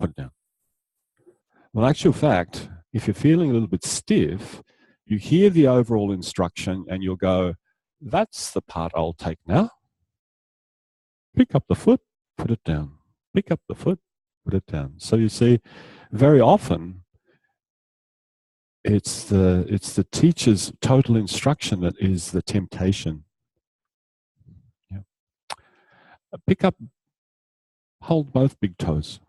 Put it down. Well, actual fact, if you're feeling a little bit stiff, you hear the overall instruction and you'll go, that's the part I'll take now. Pick up the foot, put it down. Pick up the foot, put it down. So you see, very often, it's the teacher's total instruction that is the temptation. Yeah. Pick up, hold both big toes.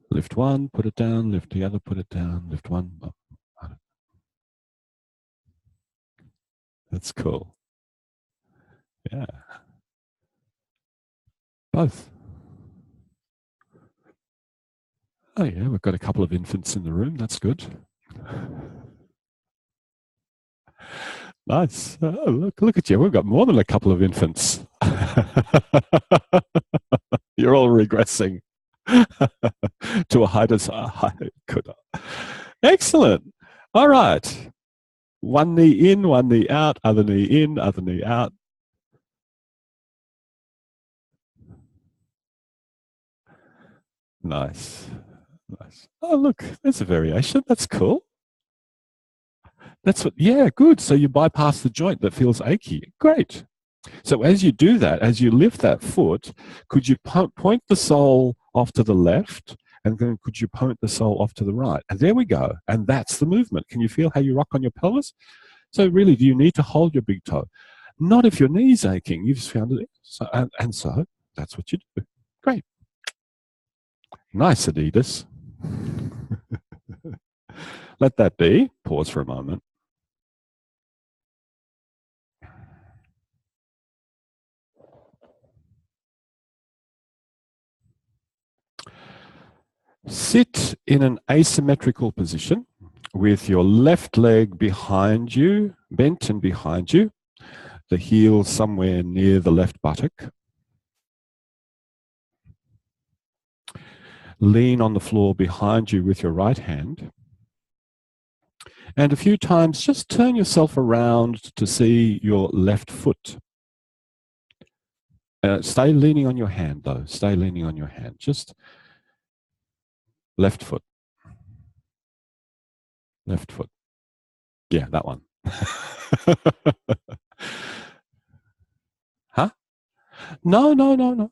Lift one, put it down, lift the other, put it down, lift one. Oh. That's cool. Yeah. Both. Oh yeah, we've got a couple of infants in the room. That's good. Nice. Oh, look at you. We've got more than a couple of infants. You're all regressing to a height as high. Good. Excellent. All right. One knee in, one knee out, other knee in, other knee out. Nice. Nice. Oh, look, there's a variation. That's cool. That's what, yeah, good. So you bypass the joint that feels achy. Great. So as you do that, as you lift that foot, could you point the sole off to the left, and then could you point the sole off to the right? And there we go. And that's the movement. Can you feel how you rock on your pelvis? So really, do you need to hold your big toe? Not if your knee's aching. You've just found it. So, and so that's what you do. Great. Nice, Adidas. Let that be. Pause for a moment. Sit in an asymmetrical position with your left leg behind you, bent and behind you, the heel somewhere near the left buttock. Lean on the floor behind you with your right hand. And a few times, just turn yourself around to see your left foot. Stay leaning on your hand, though. Stay leaning on your hand. Just left foot. Left foot. Yeah, that one. Huh? No.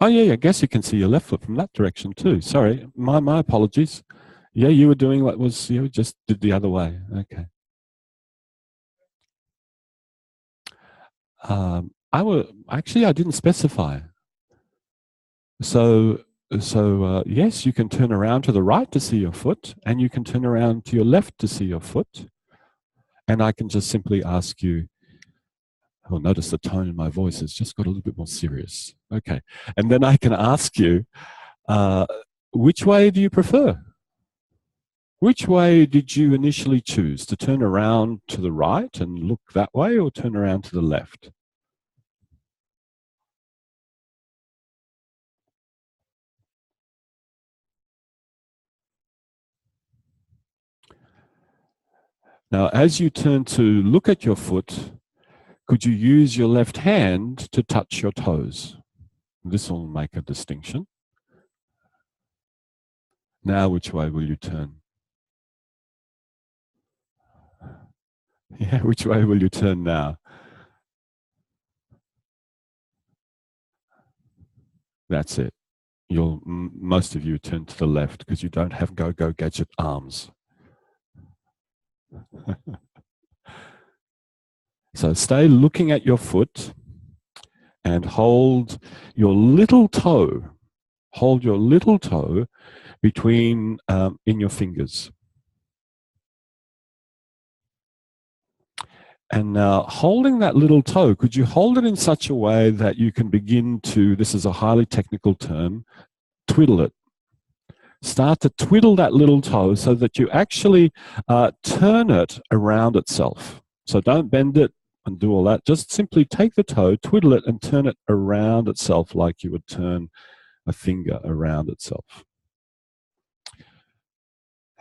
Oh, yeah, I guess you can see your left foot from that direction too. Sorry, my apologies. Yeah, you were doing what was, you just did the other way. Okay. I didn't specify. So yes, you can turn around to the right to see your foot, and you can turn around to your left to see your foot. And I can just simply ask you, oh, notice the tone in my voice has just got a little bit more serious. Okay. And then I can ask you, which way do you prefer? Which way did you initially choose? To turn around to the right and look that way, or turn around to the left? Now, as you turn to look at your foot, could you use your left hand to touch your toes? This will make a distinction. Now, which way will you turn? Yeah, which way will you turn now? That's it. Most of you turn to the left because you don't have go-go gadget arms. So stay looking at your foot and hold your little toe. Hold your little toe between in your fingers. And now, holding that little toe, could you hold it in such a way that you can begin to, this is a highly technical term, twiddle it. Start to twiddle that little toe so that you actually turn it around itself. So don't bend it and do all that. Just simply take the toe, twiddle it, and turn it around itself like you would turn a finger around itself.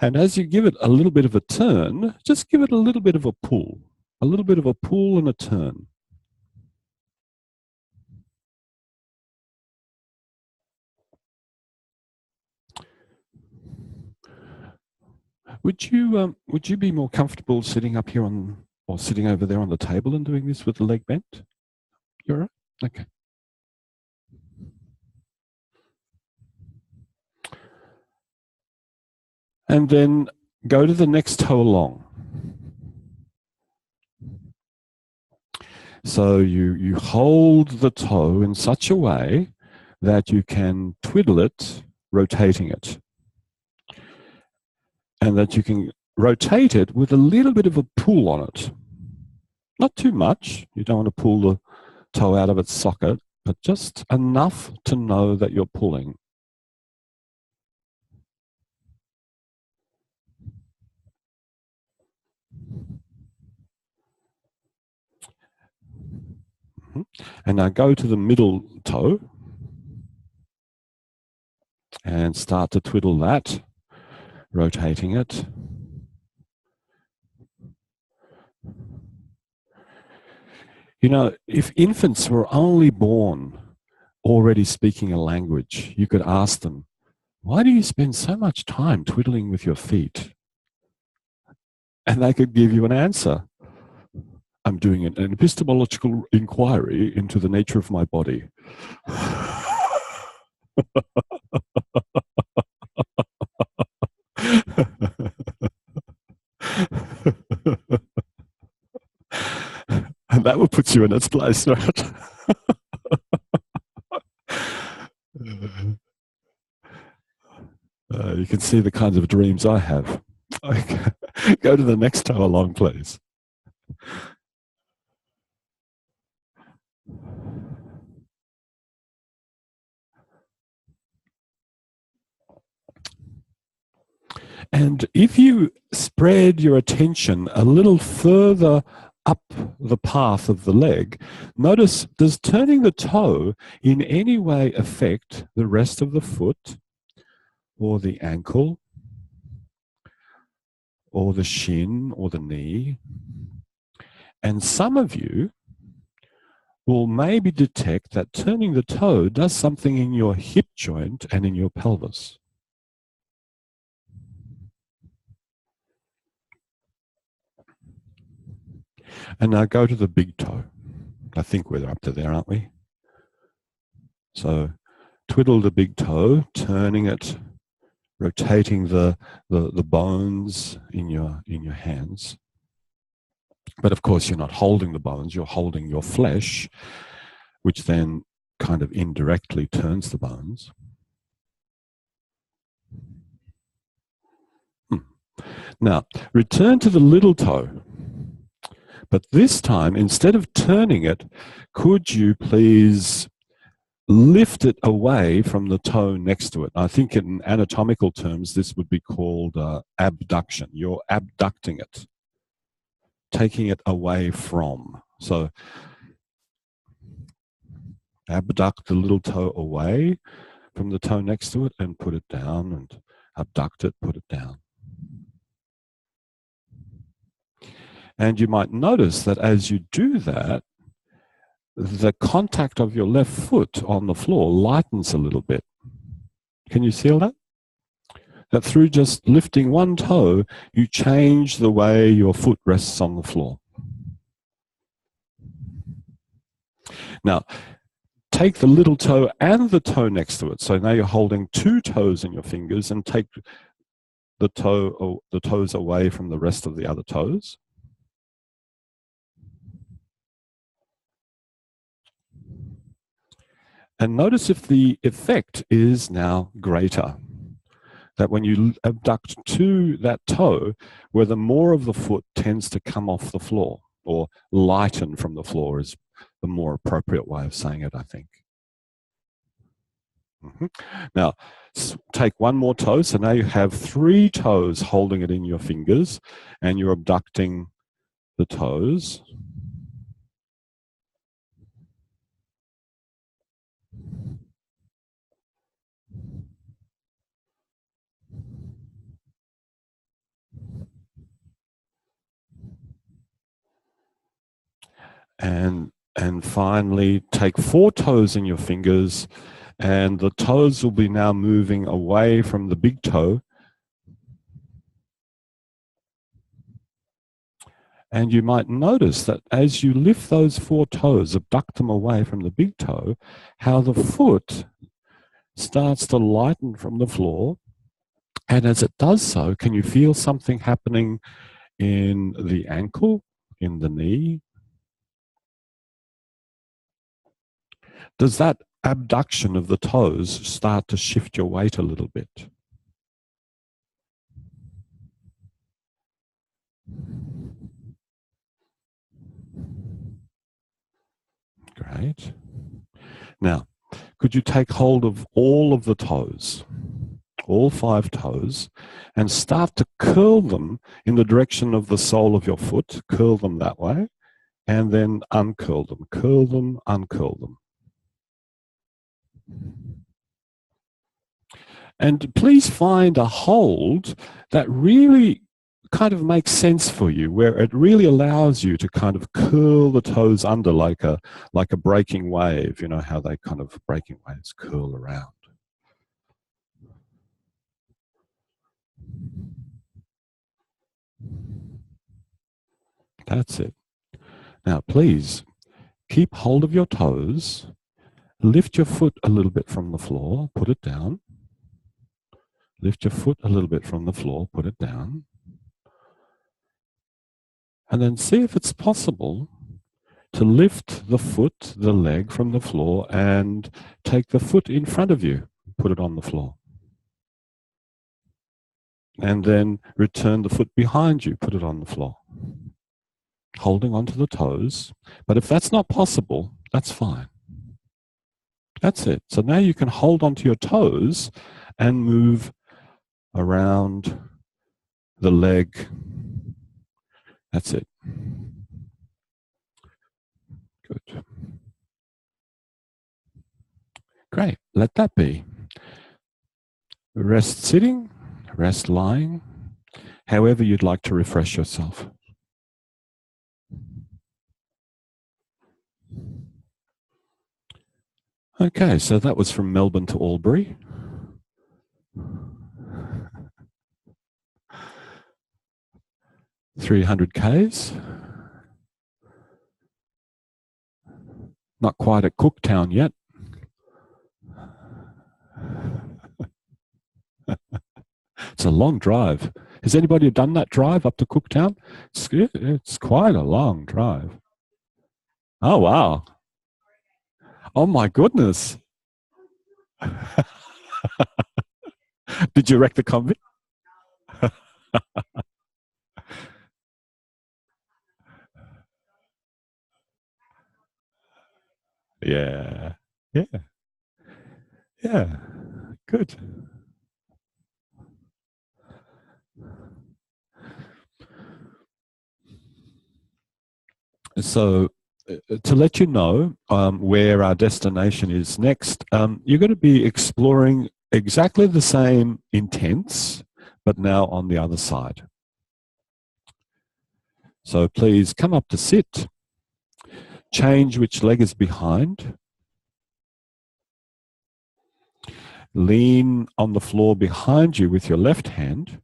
And as you give it a little bit of a turn, just give it a little bit of a pull. A little bit of a pull and a turn. would you be more comfortable sitting up here on or sitting over there on the table and doing this with the leg bent? You're all right? Okay. And then go to the next toe along. So you hold the toe in such a way that you can twiddle it, rotating it. And that you can rotate it with a little bit of a pull on it. Not too much. You don't want to pull the toe out of its socket, but just enough to know that you're pulling. And now go to the middle toe and start to twiddle that, rotating it. You know, if infants were only born already speaking a language, you could ask them, why do you spend so much time twiddling with your feet? And they could give you an answer. I'm doing an epistemological inquiry into the nature of my body. And that would put you in its place, right? You can see the kinds of dreams I have. Okay. Go to the next toe along, please. And if you spread your attention a little further up the path of the leg, notice, does turning the toe in any way affect the rest of the foot or the ankle or the shin or the knee? And some of you will maybe detect that turning the toe does something in your hip joint and in your pelvis. And now go to the big toe. I think we're up to there, aren't we? So twiddle the big toe, turning it, rotating the bones in your hands. But of course, you're not holding the bones, you're holding your flesh, which then kind of indirectly turns the bones. Now, return to the little toe. But this time, instead of turning it, could you please lift it away from the toe next to it? I think in anatomical terms, this would be called abduction. You're abducting it, taking it away from. So abduct the little toe away from the toe next to it and put it down, and abduct it, put it down. And you might notice that as you do that, the contact of your left foot on the floor lightens a little bit. Can you feel that? That through just lifting one toe, you change the way your foot rests on the floor. Now, take the little toe and the toe next to it. So now you're holding two toes in your fingers, and take the toes away from the rest of the other toes. And notice if the effect is now greater. That when you abduct to that toe, whether more of the foot tends to come off the floor, or lighten from the floor is the more appropriate way of saying it, I think. Now, take one more toe. So now you have three toes holding it in your fingers, and you're abducting the toes. And finally, take four toes in your fingers, and the toes will be now moving away from the big toe And you might notice that as you lift those 4 toes, abduct them away from the big toe, how the foot starts to lighten from the floor. And as it does so, can you feel something happening in the ankle, in the knee? Does that abduction of the toes start to shift your weight a little bit? Great. Now, could you take hold of all of the toes, all 5 toes, and start to curl them in the direction of the sole of your foot? Curl them that way, and then uncurl them. Curl them, uncurl them. And please find a hold that really kind of makes sense for you, where it really allows you to kind of curl the toes under like a breaking wave. You know how they kind of breaking waves curl around. That's it. Now, please keep hold of your toes. Lift your foot a little bit from the floor. Put it down. Lift your foot a little bit from the floor. Put it down. And then see if it's possible to lift the foot, the leg from the floor, and take the foot in front of you. Put it on the floor. And then return the foot behind you. Put it on the floor. Holding onto the toes. But if that's not possible, that's fine. That's it. So now you can hold onto your toes and move around the leg. That's it. Good. Great. Let that be. Rest sitting, rest lying, however you'd like to refresh yourself. Okay, so that was from Melbourne to Albury. $300 Ks. Not quite at Cooktown yet. It's a long drive. Has anybody done that drive up to Cooktown? It's quite a long drive. Oh, wow. Oh, my goodness. Did you wreck the Kombi? Yeah. Yeah. Yeah. Good. So, to let you know where our destination is next, you're going to be exploring exactly the same intents, but now on the other side. So please come up to sit, change which leg is behind, lean on the floor behind you with your left hand,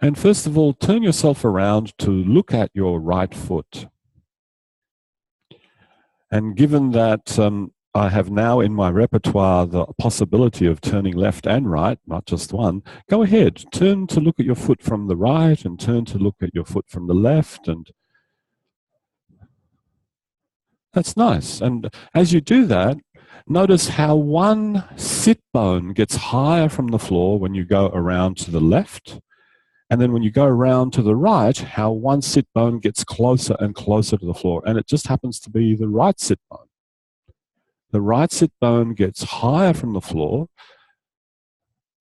and first of all, turn yourself around to look at your right foot. And given that I have now in my repertoire the possibility of turning left and right, not just one, go ahead, turn to look at your foot from the right and turn to look at your foot from the left. And that's nice. And as you do that, notice how one sit bone gets higher from the floor when you go around to the left. And then when you go around to the right, how one sit bone gets closer and closer to the floor. And it just happens to be the right sit bone. The right sit bone gets higher from the floor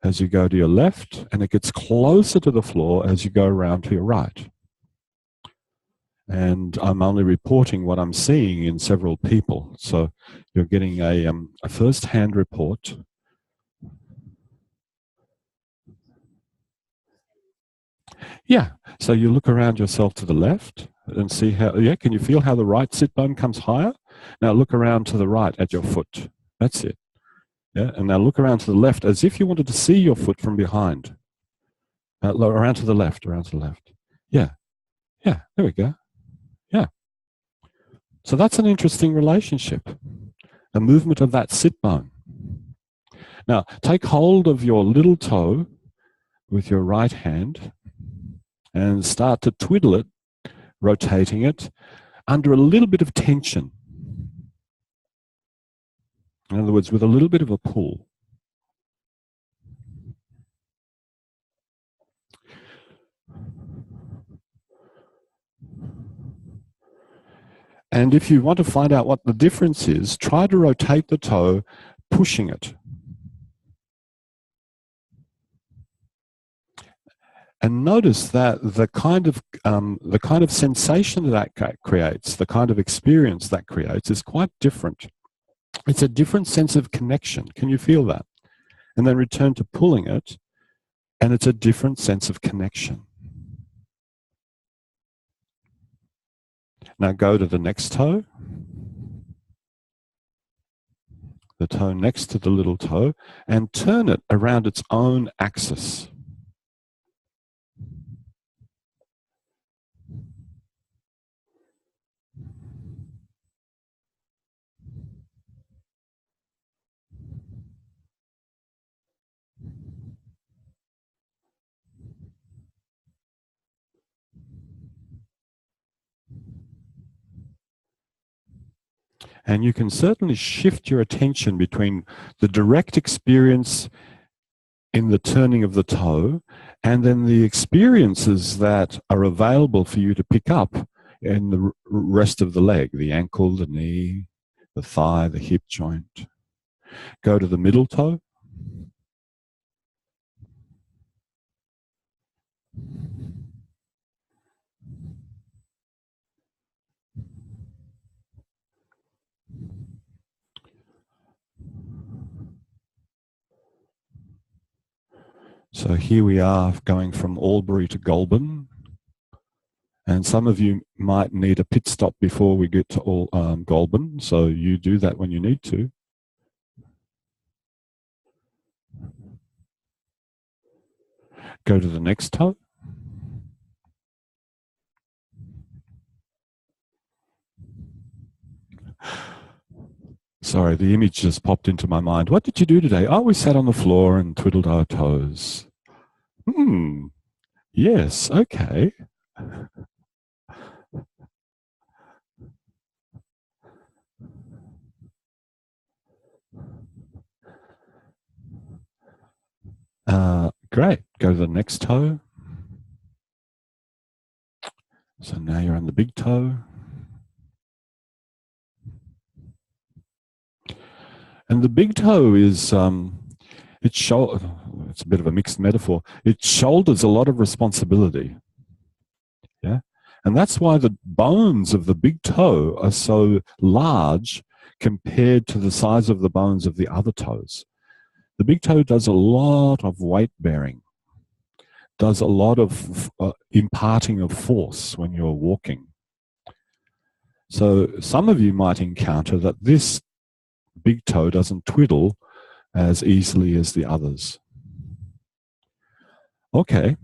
as you go to your left, and it gets closer to the floor as you go around to your right. And I'm only reporting what I'm seeing in several people. So you're getting a first-hand report. Yeah, so you look around yourself to the left and see how, can you feel how the right sit bone comes higher? Now look around to the right at your foot. That's it. Yeah, and now look around to the left as if you wanted to see your foot from behind. Around to the left, around to the left. Yeah, yeah, there we go. Yeah. So that's an interesting relationship, a movement of that sit bone. Now, take hold of your little toe with your right hand and start to twiddle it, rotating it under a little bit of tension. In other words, with a little bit of a pull. And if you want to find out what the difference is, try to rotate the toe, pushing it. And notice that the kind of sensation that creates, the kind of experience that creates, is quite different. It's a different sense of connection. Can you feel that? And then return to pulling it, and it's a different sense of connection. Now go to the next toe, the toe next to the little toe, and turn it around its own axis. And you can certainly shift your attention between the direct experience in the turning of the toe and then the experiences that are available for you to pick up in the rest of the leg, the ankle, the knee, the thigh, the hip joint. Go to the middle toe. So here we are going from Albury to Goulburn. And some of you might need a pit stop before we get to Goulburn. So you do that when you need to. Go to the next toe. Sorry, the image just popped into my mind. What did you do today? Oh, we sat on the floor and twiddled our toes. Yes, okay. Great. Go to the next toe. So now you're on the big toe. And the big toe is, it's a bit of a mixed metaphor. It shoulders a lot of responsibility. Yeah. And that's why the bones of the big toe are so large compared to the size of the bones of the other toes. The big toe does a lot of weight bearing, does a lot of imparting of force when you're walking. So some of you might encounter that this big toe doesn't twiddle as easily as the others. Okay.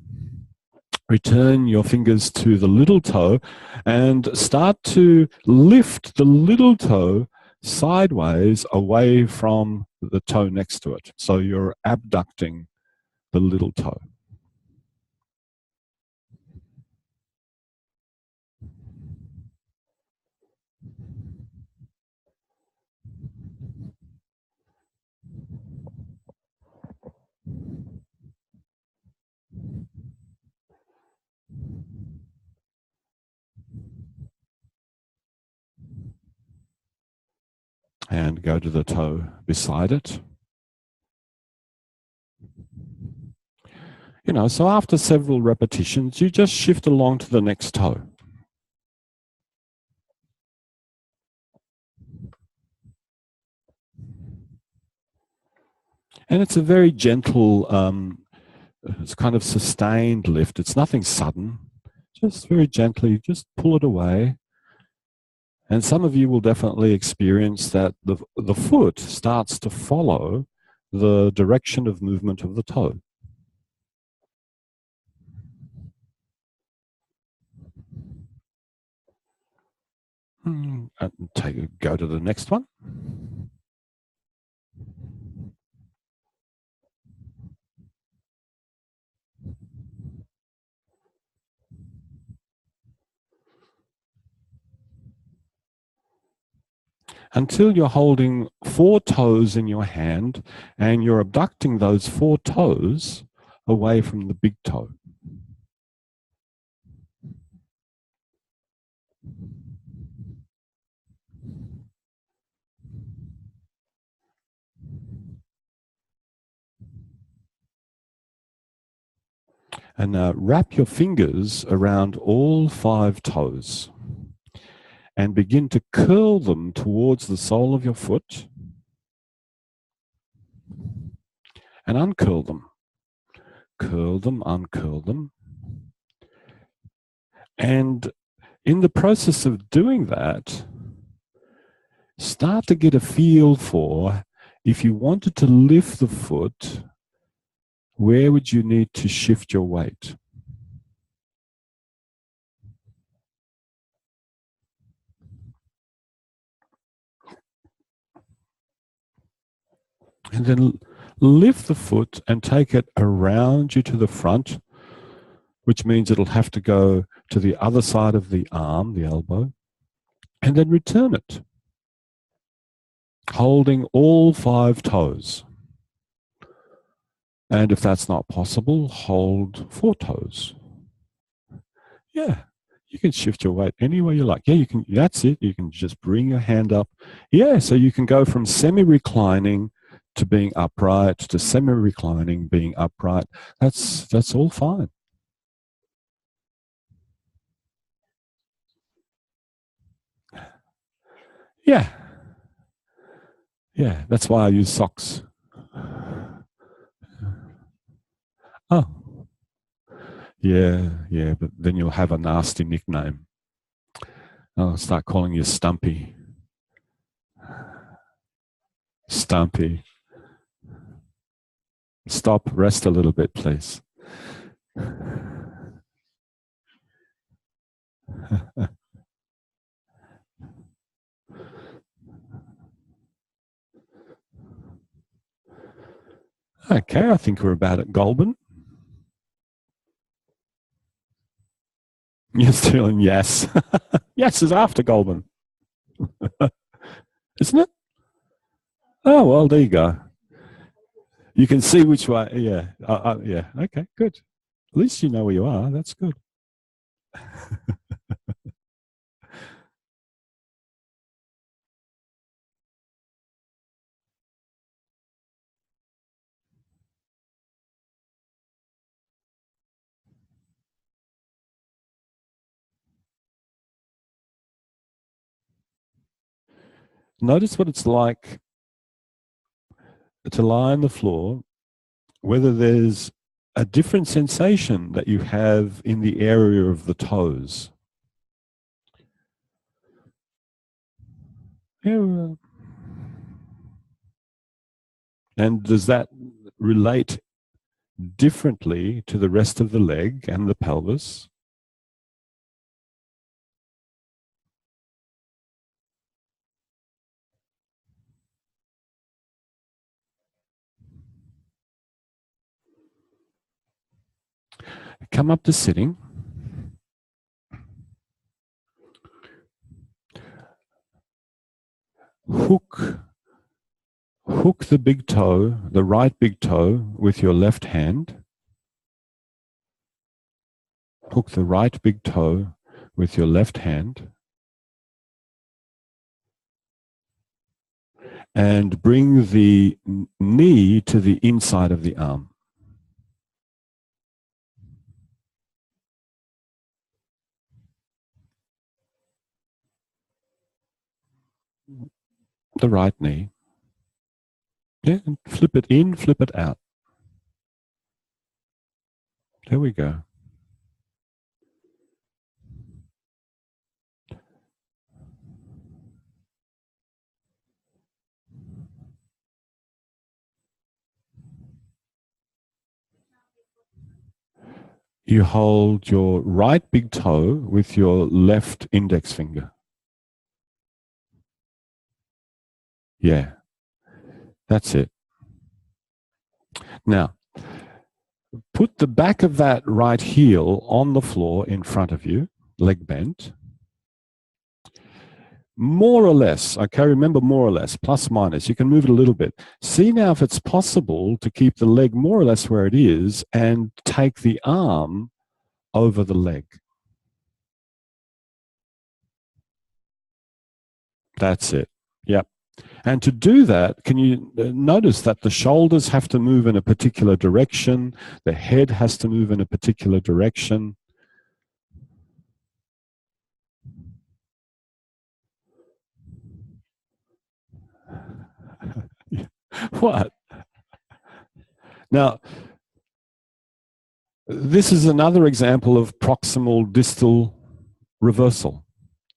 Return your fingers to the little toe and start to lift the little toe sideways away from the toe next to it. So you're abducting the little toe. And go to the toe beside it. You know, so after several repetitions, you just shift along to the next toe. And it's a very gentle, it's kind of sustained lift. It's nothing sudden. Just very gently, just pull it away. And some of you will definitely experience that the foot starts to follow the direction of movement of the toe. And go to the next one. Until you're holding 4 toes in your hand and you're abducting those 4 toes away from the big toe. And wrap your fingers around all 5 toes and begin to curl them towards the sole of your foot and uncurl them. Curl them, uncurl them. And in the process of doing that, start to get a feel for, if you wanted to lift the foot, where would you need to shift your weight? And then lift the foot and take it around you to the front, which means it'll have to go to the other side of the arm, the elbow, and then return it, holding all 5 toes. And if that's not possible, hold 4 toes. Yeah, you can shift your weight any way you like. Yeah, you can. That's it. You can just bring your hand up. Yeah, so you can go from semi-reclining to being upright to semi-reclining, being upright. That's all fine. Yeah. Yeah, that's why I use socks. Oh, yeah, but then you'll have a nasty nickname. I'll start calling you Stumpy. Stumpy. Stop, rest a little bit, please. Okay, I think we're about at Goulburn. You're still in yes. Yes is after Goulburn. Isn't it? Oh, well, there you go. You can see which way. Yeah. Yeah. Okay, good. At least you know where you are. That's good. Notice what it's like to lie on the floor, whether there's a different sensation that you have in the area of the toes. Yeah. And does that relate differently to the rest of the leg and the pelvis? Come up to sitting. Hook the big toe, the right big toe, with your left hand. Hook the right big toe with your left hand. And bring the knee to the inside of the arm. The right knee. Yeah, and flip it in, flip it out. There we go. You hold your right big toe with your left index finger. Yeah, that's it. Now, put the back of that right heel on the floor in front of you, leg bent. More or less, okay, remember more or less, plus minus, you can move it a little bit. See now if it's possible to keep the leg more or less where it is and take the arm over the leg. That's it. Yep. And to do that, can you notice that the shoulders have to move in a particular direction, the head has to move in a particular direction. What? Now, this is another example of proximal distal reversal.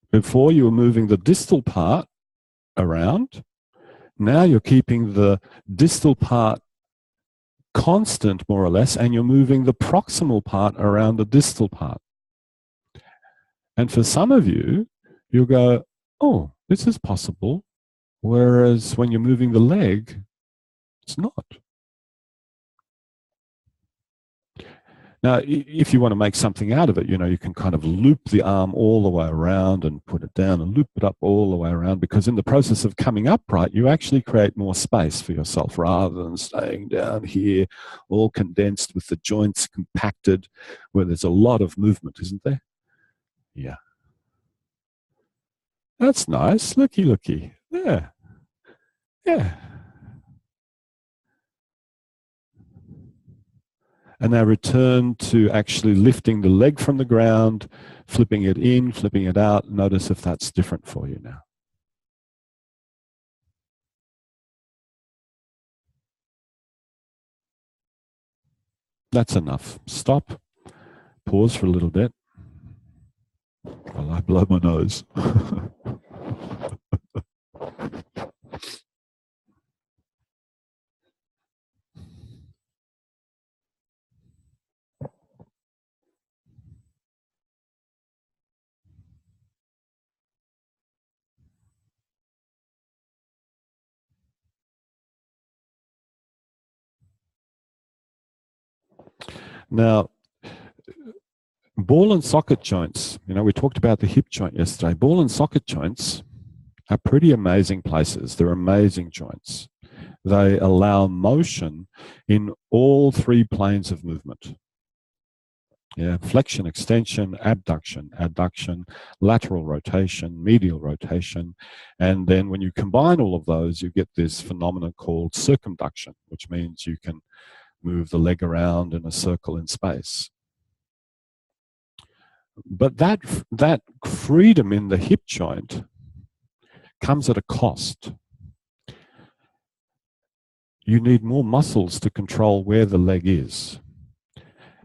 Before you were moving the distal part around, now you're keeping the distal part constant, more or less, and you're moving the proximal part around the distal part. And for some of you, you'll go, oh, this is possible. Whereas when you're moving the leg, it's not. Now, if you want to make something out of it, you can kind of loop the arm all the way around and put it down and loop it up all the way around, because in the process of coming upright, you actually create more space for yourself rather than staying down here, all condensed with the joints compacted, where there's a lot of movement, isn't there? Yeah. That's nice. Looky, looky. Yeah. Yeah. And now return to actually lifting the leg from the ground, flipping it in, flipping it out. Notice if that's different for you now. That's enough. Stop. Pause for a little bit while I blow my nose. Now, ball and socket joints, we talked about the hip joint yesterday. Ball and socket joints are pretty amazing places. They're amazing joints. They allow motion in all three planes of movement. Yeah, flexion, extension, abduction, adduction, lateral rotation, medial rotation. And then when you combine all of those, you get this phenomenon called circumduction, which means you can move the leg around in a circle in space. But that freedom in the hip joint comes at a cost. You need more muscles to control where the leg is.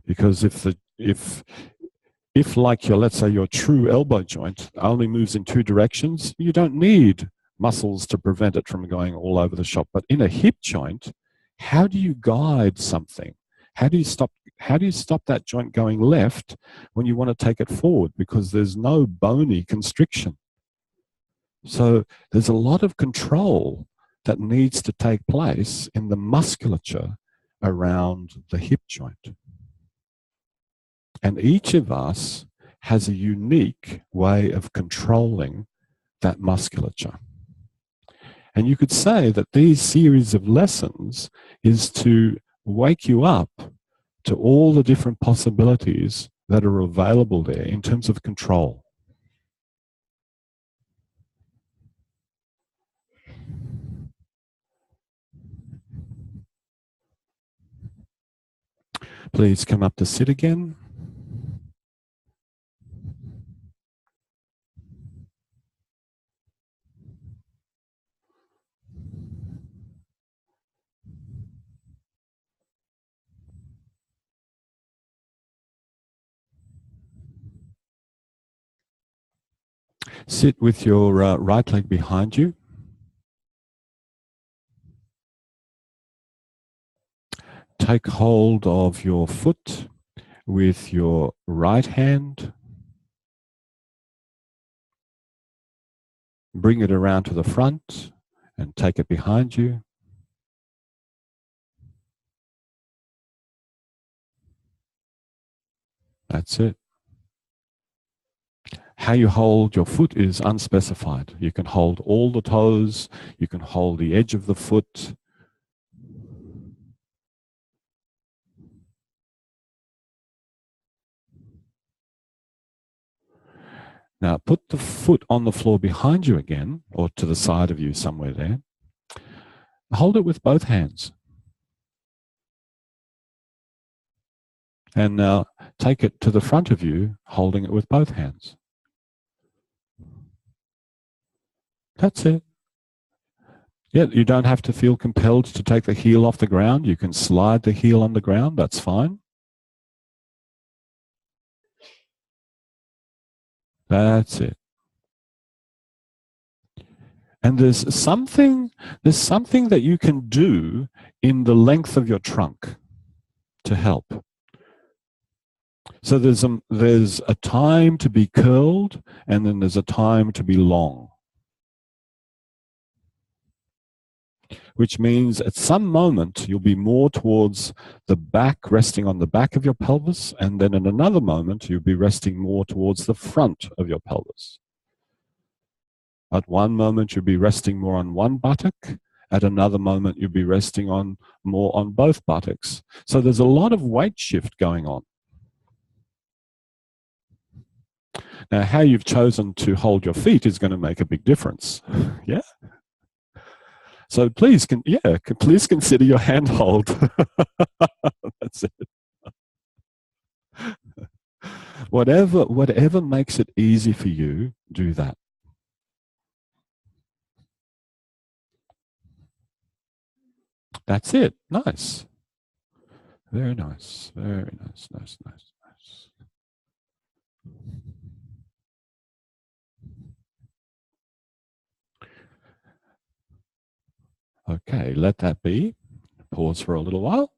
Because if like let's say your true elbow joint only moves in two directions, you don't need muscles to prevent it from going all over the shop. But in a hip joint, how do you guide something? How do you stop that joint going left when you want to take it forward? Because there's no bony constriction. So there's a lot of control that needs to take place in the musculature around the hip joint. And each of us has a unique way of controlling that musculature. And you could say that these series of lessons is to wake you up to all the different possibilities that are available there in terms of control. Please come up to sit again. Sit with your right leg behind you. Take hold of your foot with your right hand. Bring it around to the front and take it behind you. That's it. How you hold your foot is unspecified. You can hold all the toes, you can hold the edge of the foot. Now put the foot on the floor behind you again, or to the side of you somewhere there. Hold it with both hands. And now take it to the front of you, holding it with both hands. That's it. Yeah, you don't have to feel compelled to take the heel off the ground. You can slide the heel on the ground. That's fine. That's it. And there's something that you can do in the length of your trunk to help. So there's a time to be curled, and then there's a time to be long. Which means at some moment you'll be more towards the back, resting on the back of your pelvis, and then in another moment you'll be resting more towards the front of your pelvis. At one moment you'll be resting more on one buttock, at another moment you'll be resting more on both buttocks. So there's a lot of weight shift going on. Now, how you've chosen to hold your feet is going to make a big difference. Yeah. So please consider your handhold. That's it. Whatever makes it easy for you, do that. That's it. Nice. Very nice. Very nice. Nice. Okay, let that be. Pause for a little while.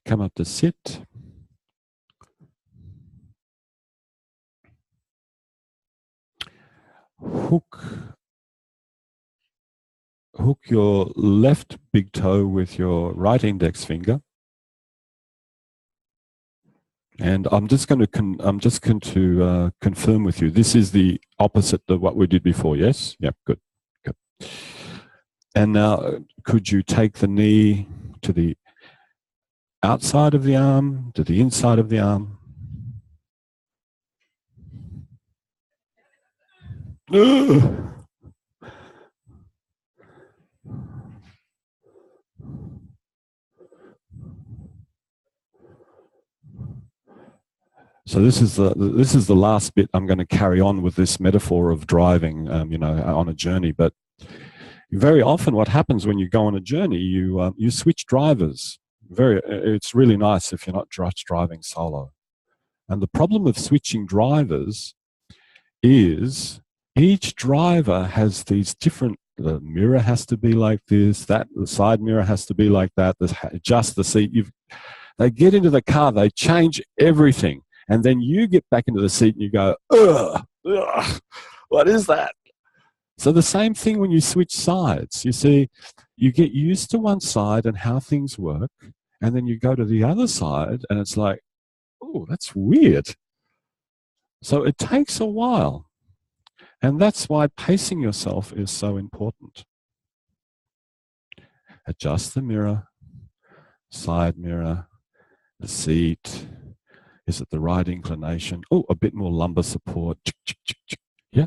Come up to sit. Hook your left big toe with your right index finger. And I'm just going to confirm with you. This is the opposite of what we did before. Yes. Yep. Good. And now, could you take the knee to the outside of the arm, to the inside of the arm? So this is the last bit. I'm going to carry on with this metaphor of driving, on a journey. But very often, what happens when you go on a journey, you switch drivers. It's really nice if you're not just driving solo. And the problem with switching drivers is each driver has these different. The mirror has to be like this. The side mirror has to be like that. Adjust the seat. They get into the car. They change everything. And then you get back into the seat and you go, ugh, what is that? So the same thing when you switch sides. You see, you get used to one side and how things work, and then you go to the other side and it's like, oh, that's weird. So it takes a while. And that's why pacing yourself is so important. Adjust the mirror, side mirror, the seat. Is it the right inclination? Oh, a bit more lumbar support. Yeah.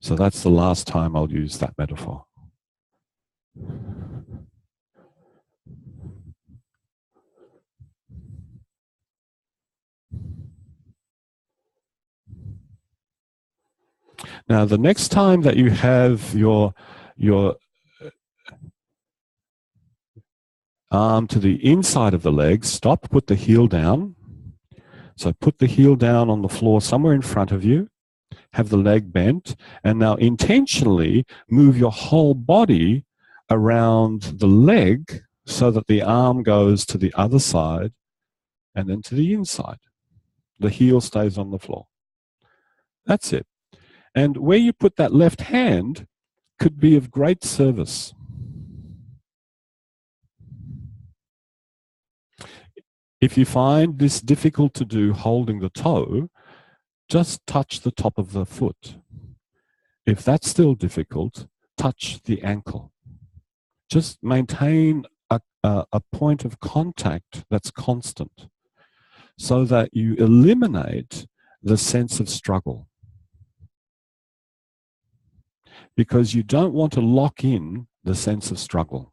So that's the last time I'll use that metaphor. Now, the next time that you have your arm to the inside of the leg, stop, put the heel down. So put the heel down on the floor somewhere in front of you, have the leg bent, and now intentionally move your whole body around the leg so that the arm goes to the other side and then to the inside. The heel stays on the floor. That's it. And where you put that left hand could be of great service. If you find this difficult to do holding the toe, just touch the top of the foot. If that's still difficult, touch the ankle. Just maintain a point of contact that's constant so that you eliminate the sense of struggle. Because you don't want to lock in the sense of struggle.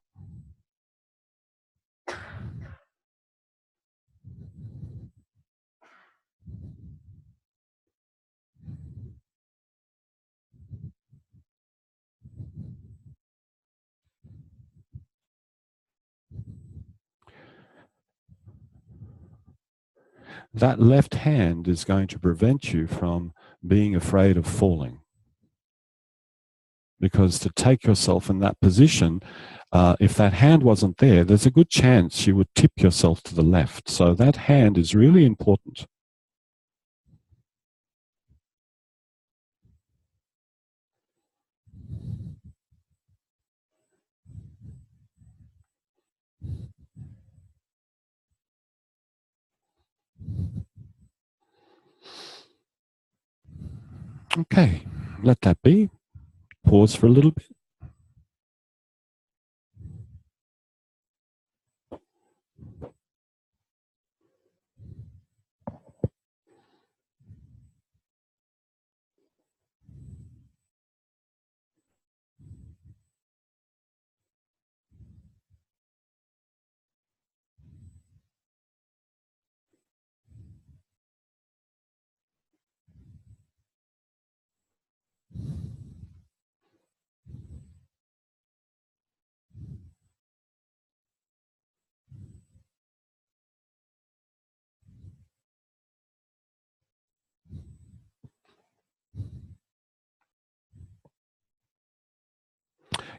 That left hand is going to prevent you from being afraid of falling. Because to take yourself in that position, if that hand wasn't there, there's a good chance you would tip yourself to the left. So that hand is really important. Okay, let that be. Pause for a little bit.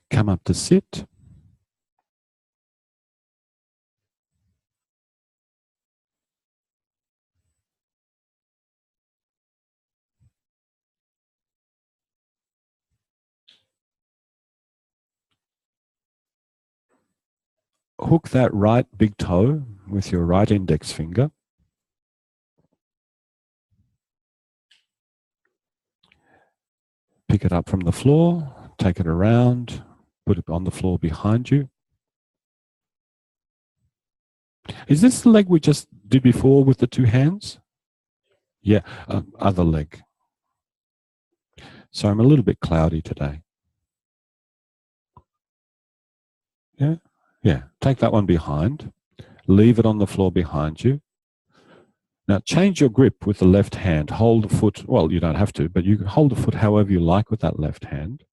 Come up to sit. Hook that right big toe with your right index finger. Pick it up from the floor, take it around, put it on the floor behind you. Is this the leg we just did before with the two hands? Yeah, other leg. So I'm a little bit cloudy today. Yeah, yeah. Take that one behind. Leave it on the floor behind you. Now change your grip with the left hand. Hold the foot, well, you don't have to, but you can hold the foot however you like with that left hand.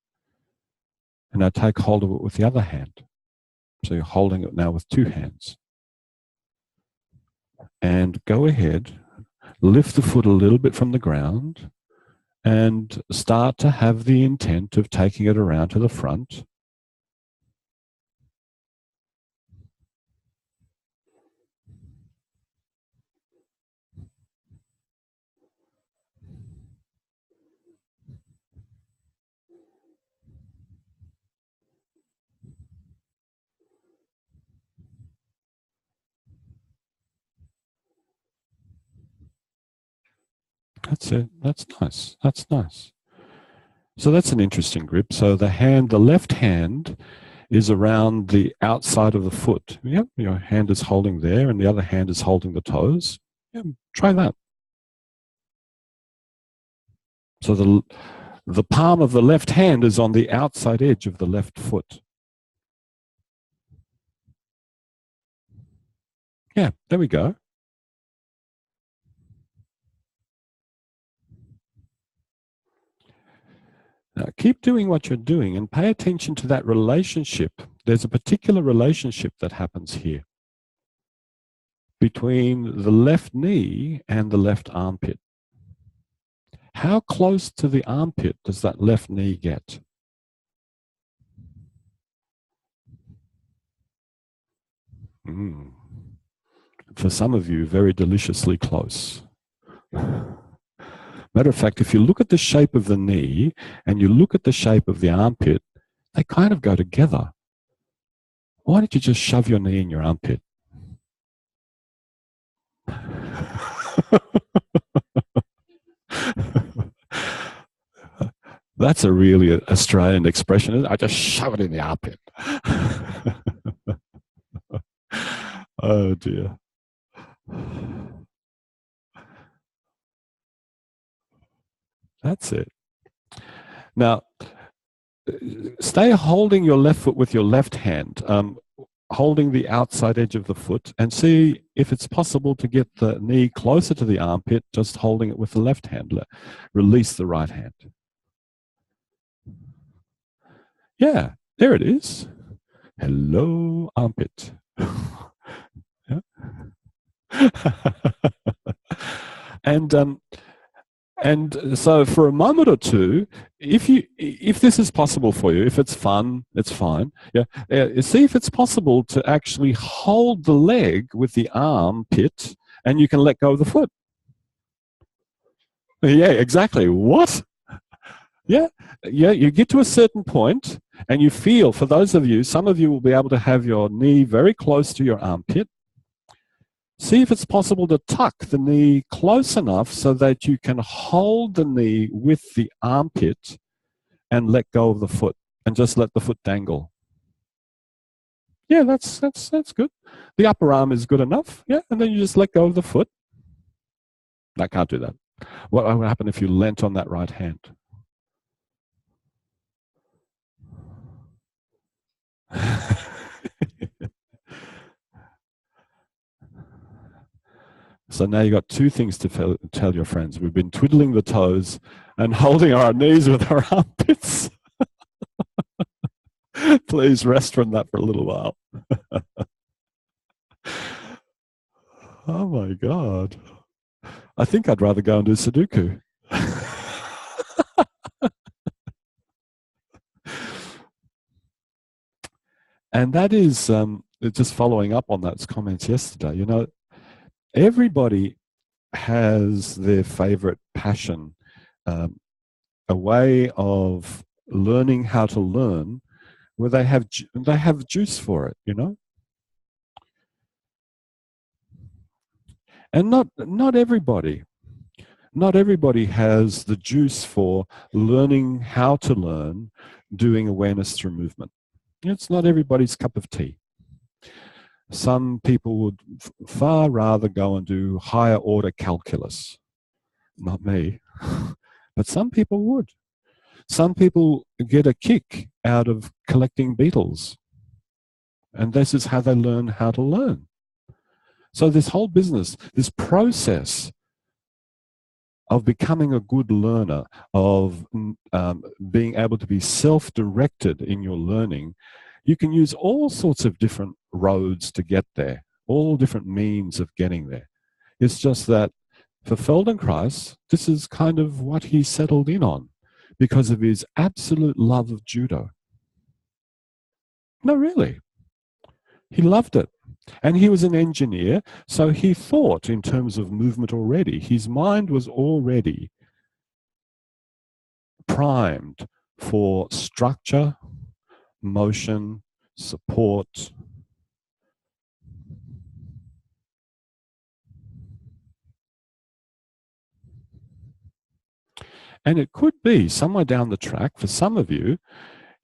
And now take hold of it with the other hand. So you're holding it now with two hands. And go ahead, lift the foot a little bit from the ground and start to have the intent of taking it around to the front. That's it. That's nice. That's nice. So that's an interesting grip. So the left hand is around the outside of the foot. Yep, your hand is holding there and the other hand is holding the toes. Yeah, try that. So the palm of the left hand is on the outside edge of the left foot. Yeah, there we go. Now, keep doing what you're doing and pay attention to that relationship. There's a particular relationship that happens here between the left knee and the left armpit. How close to the armpit does that left knee get? Mm. For some of you, very deliciously close. Matter of fact, if you look at the shape of the knee and you look at the shape of the armpit, they kind of go together. Why don't you just shove your knee in your armpit? That's a really Australian expression, isn't it? I just shove it in the armpit. Oh dear. That's it. Now, stay holding your left foot with your left hand, holding the outside edge of the foot, and see if it's possible to get the knee closer to the armpit, just holding it with the left hand. Release the right hand. Yeah, there it is. Hello, armpit. And so for a moment or two, if this is possible for you, if it's fun, it's fine. Yeah, see if it's possible to actually hold the leg with the armpit, and you can let go of the foot. Yeah, exactly. What? Yeah, yeah. You get to a certain point, and you feel. For those of you, some of you will be able to have your knee very close to your armpit. See if it's possible to tuck the knee close enough so that you can hold the knee with the armpit and let go of the foot and just let the foot dangle. Yeah, that's good. The upper arm is good enough. Yeah, and then you just let go of the foot. I can't do that. What would happen if you leant on that right hand? So now you've got two things to tell your friends. We've been twiddling the toes and holding our knees with our armpits. Please rest from that for a little while. Oh my God. I think I'd rather go and do Sudoku. And that is just following up on those comments yesterday. You know, everybody has their favorite passion, a way of learning how to learn where they have juice for it, you know. And not everybody has the juice for learning how to learn doing awareness through movement. It's not everybody's cup of tea. Some people would far rather go and do higher order calculus. Not me. But some people would. Some people get a kick out of collecting beetles. And this is how they learn how to learn. So this whole business, this process of becoming a good learner, of being able to be self-directed in your learning, you can use all sorts of different roads to get there, all different means of getting there. It's just that for Feldenkrais, this is kind of what he settled in on because of his absolute love of judo. No, really. He loved it. And he was an engineer, so he thought in terms of movement already. His mind was already primed for structure, motion, support. And it could be somewhere down the track for some of you,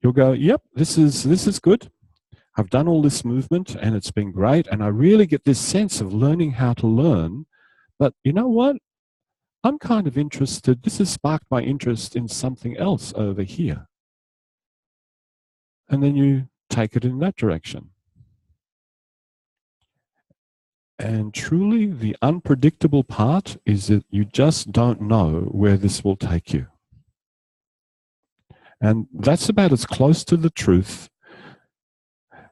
you'll go, yep, this is good. I've done all this movement and it's been great. And I really get this sense of learning how to learn. But you know what? I'm kind of interested. This has sparked my interest in something else over here. And then you take it in that direction. And truly, the unpredictable part is that you just don't know where this will take you. And that's about as close to the truth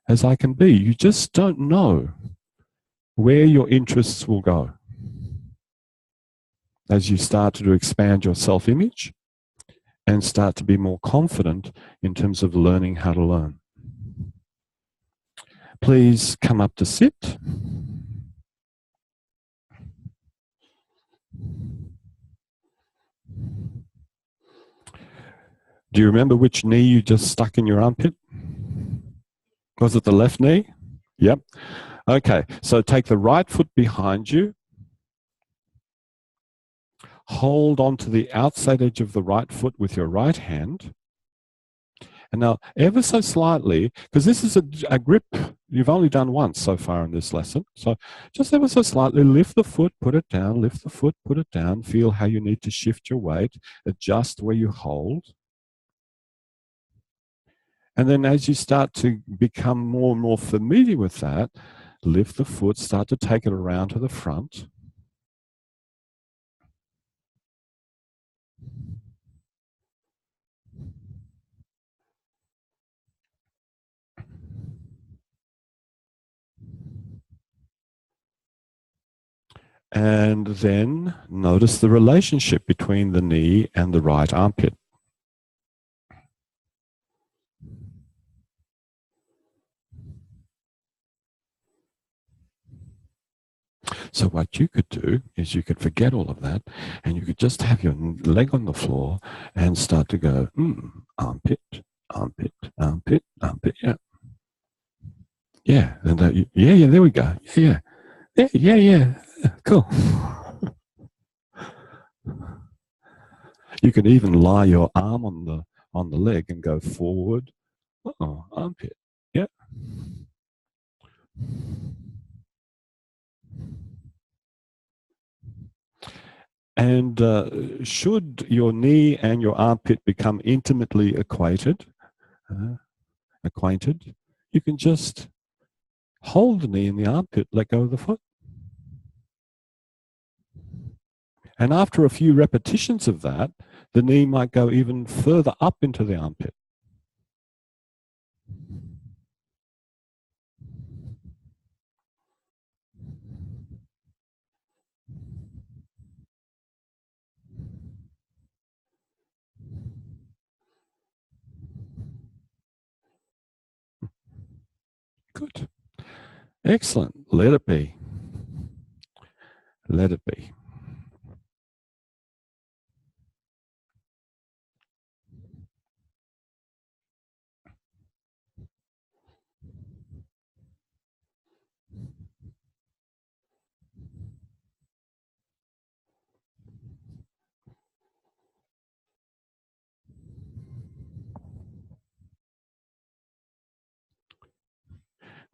as I can be. You just don't know where your interests will go as you start to expand your self-image and start to be more confident in terms of learning how to learn. Please come up to sit. Do you remember which knee you just stuck in your armpit? Was it the left knee? Yep. Okay, so take the right foot behind you. Hold on to the outside edge of the right foot with your right hand. And now, ever so slightly, because this is a grip you've only done once so far in this lesson, so just ever so slightly lift the foot, put it down, lift the foot, put it down, feel how you need to shift your weight, adjust where you hold. And then as you start to become more and more familiar with that, lift the foot, start to take it around to the front. And then notice the relationship between the knee and the right armpit. So what you could do is you could forget all of that and you could just have your leg on the floor and start to go, armpit, armpit, armpit, armpit, yeah. Yeah, and yeah, there we go. Yeah, cool. You can even lie your arm on the leg and go forward. Oh, armpit. Yeah. And should your knee and your armpit become intimately acquainted, you can just hold the knee and the armpit, let go of the foot. And after a few repetitions of that, the knee might go even further up into the armpit. Good. Excellent. Let it be. Let it be.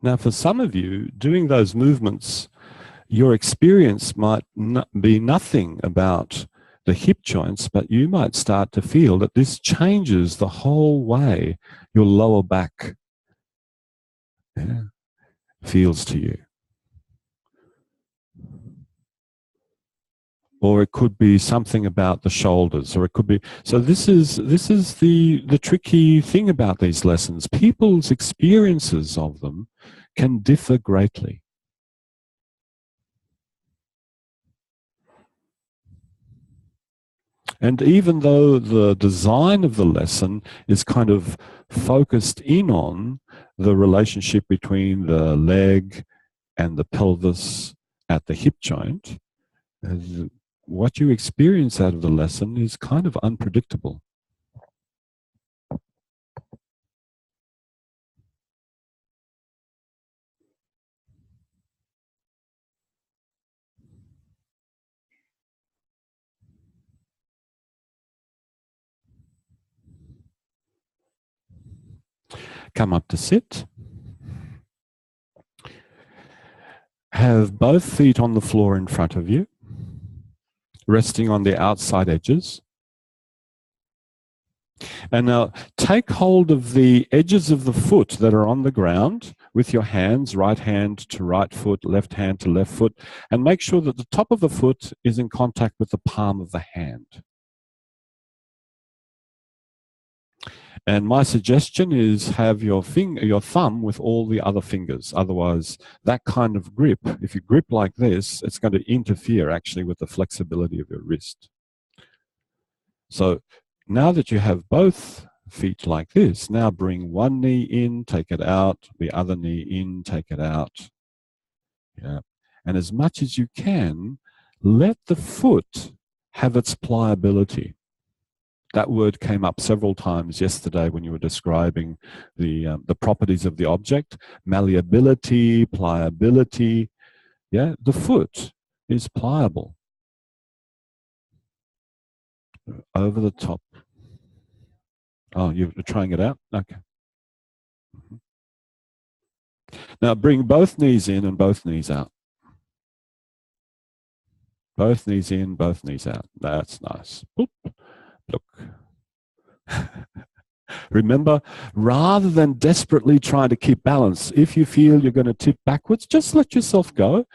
Now, for some of you, doing those movements, your experience might be nothing about the hip joints, but you might start to feel that this changes the whole way your lower back feels to you. Or it could be something about the shoulders, or it could be. So this is the tricky thing about these lessons. People's experiences of them can differ greatly. And even though the design of the lesson is kind of focused in on the relationship between the leg and the pelvis at the hip joint, what you experience out of the lesson is kind of unpredictable. Come up to sit. Have both feet on the floor in front of you, resting on the outside edges. And now take hold of the edges of the foot that are on the ground with your hands, right hand to right foot, left hand to left foot, and make sure that the top of the foot is in contact with the palm of the hand. And my suggestion is have your thumb with all the other fingers. Otherwise, that kind of grip, if you grip like this, it's going to interfere actually with the flexibility of your wrist. So now that you have both feet like this, now bring one knee in, take it out, the other knee in, take it out. Yeah. And as much as you can, let the foot have its pliability. That word came up several times yesterday when you were describing the properties of the object. Malleability, pliability. Yeah, the foot is pliable. Over the top. Oh, you're trying it out? Okay. Now bring both knees in and both knees out. Both knees in, both knees out. That's nice. Boop. Look. Remember, rather than desperately trying to keep balance, if you feel you're going to tip backwards, just let yourself go.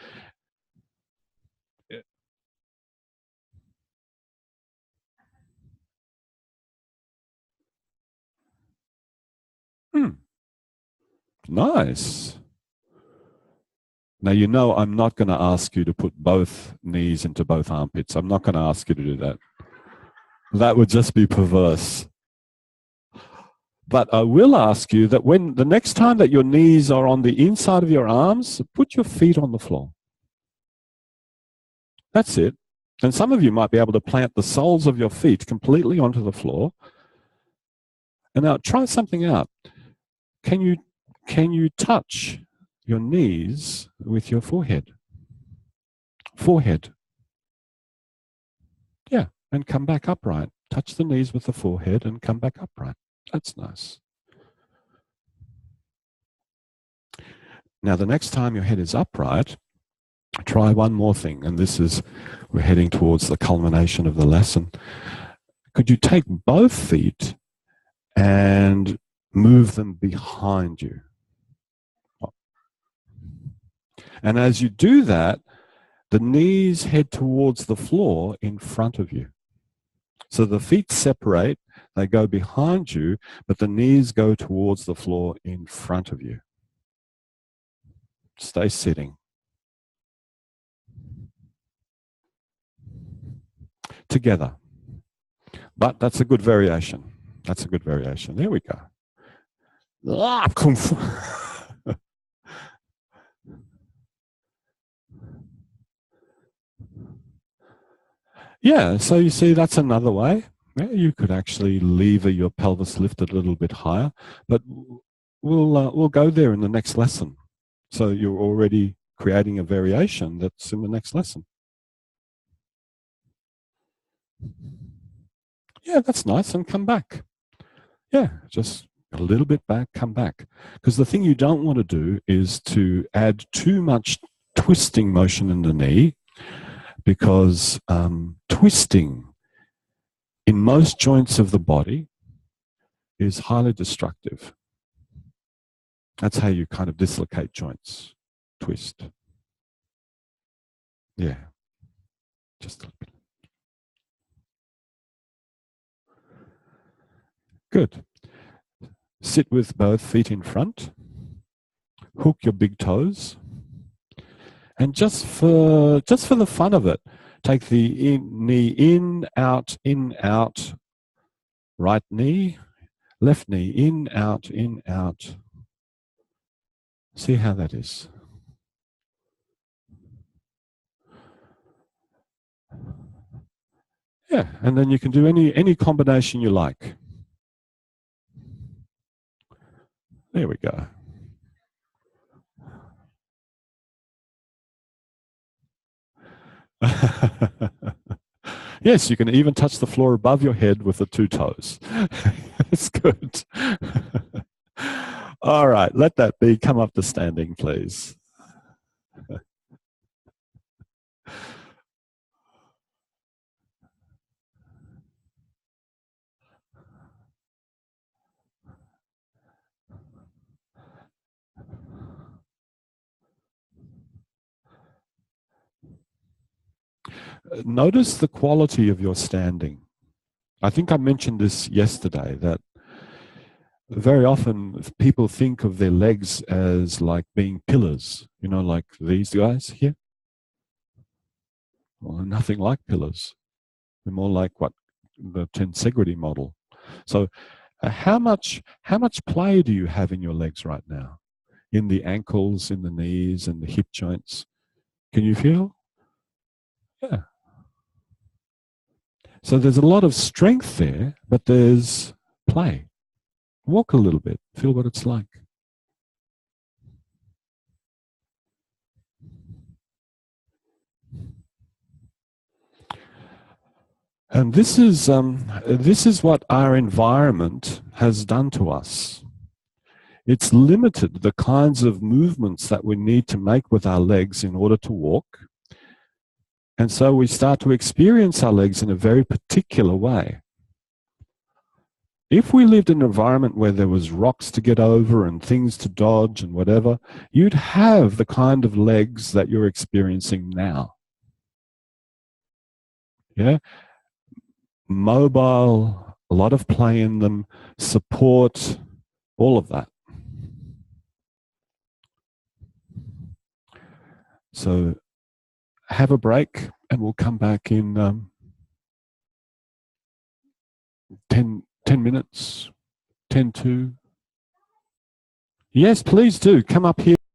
Nice. Now, you know I'm not going to ask you to put both knees into both armpits. I'm not going to ask you to do that. That would just be perverse. But I will ask you that when the next time that your knees are on the inside of your arms, put your feet on the floor. That's it. And some of you might be able to plant the soles of your feet completely onto the floor. And now try something out. Can you touch your knees with your forehead? Forehead. Yeah, and come back upright. Touch the knees with the forehead and come back upright. That's nice. Now, the next time your head is upright, try one more thing. And this is, we're heading towards the culmination of the lesson. Could you take both feet and move them behind you? And as you do that, the knees head towards the floor in front of you. So the feet separate, they go behind you, but the knees go towards the floor in front of you. Stay sitting. Together. But that's a good variation. That's a good variation. There we go. Ah, kung fu. Yeah, so you see, that's another way. Yeah, you could actually lever your pelvis lifted a little bit higher, but we'll go there in the next lesson. So you're already creating a variation that's in the next lesson. Yeah, that's nice, and come back. Yeah, just a little bit back, come back. Because the thing you don't want to do is to add too much twisting motion in the knee, because twisting in most joints of the body is highly destructive. That's how you kind of dislocate joints. Twist. Yeah. Just a little bit. Good. Sit with both feet in front. Hook your big toes. And just for the fun of it, take the knee in, out, right knee, left knee, in, out. See how that is. Yeah, and then you can do any combination you like. There we go. Yes, you can even touch the floor above your head with the two toes. It's good. All right, let that be. Come up to standing, please. Notice the quality of your standing. I think I mentioned this yesterday, that very often people think of their legs as like being pillars, you know, like these guys here. Well, nothing like pillars. They're more like what the tensegrity model. So how much play do you have in your legs right now? In the ankles, in the knees, and the hip joints? Can you feel? Yeah. So there's a lot of strength there, but there's play. Walk a little bit, feel what it's like. And this is what our environment has done to us. It's limited the kinds of movements that we need to make with our legs in order to walk. And so we start to experience our legs in a very particular way. If we lived in an environment where there was rocks to get over and things to dodge and whatever, you'd have the kind of legs that you're experiencing now. Yeah? Mobile, a lot of play in them, support, all of that. So have a break and we'll come back in 10 minutes, 10 to. Yes, please do. Come up here.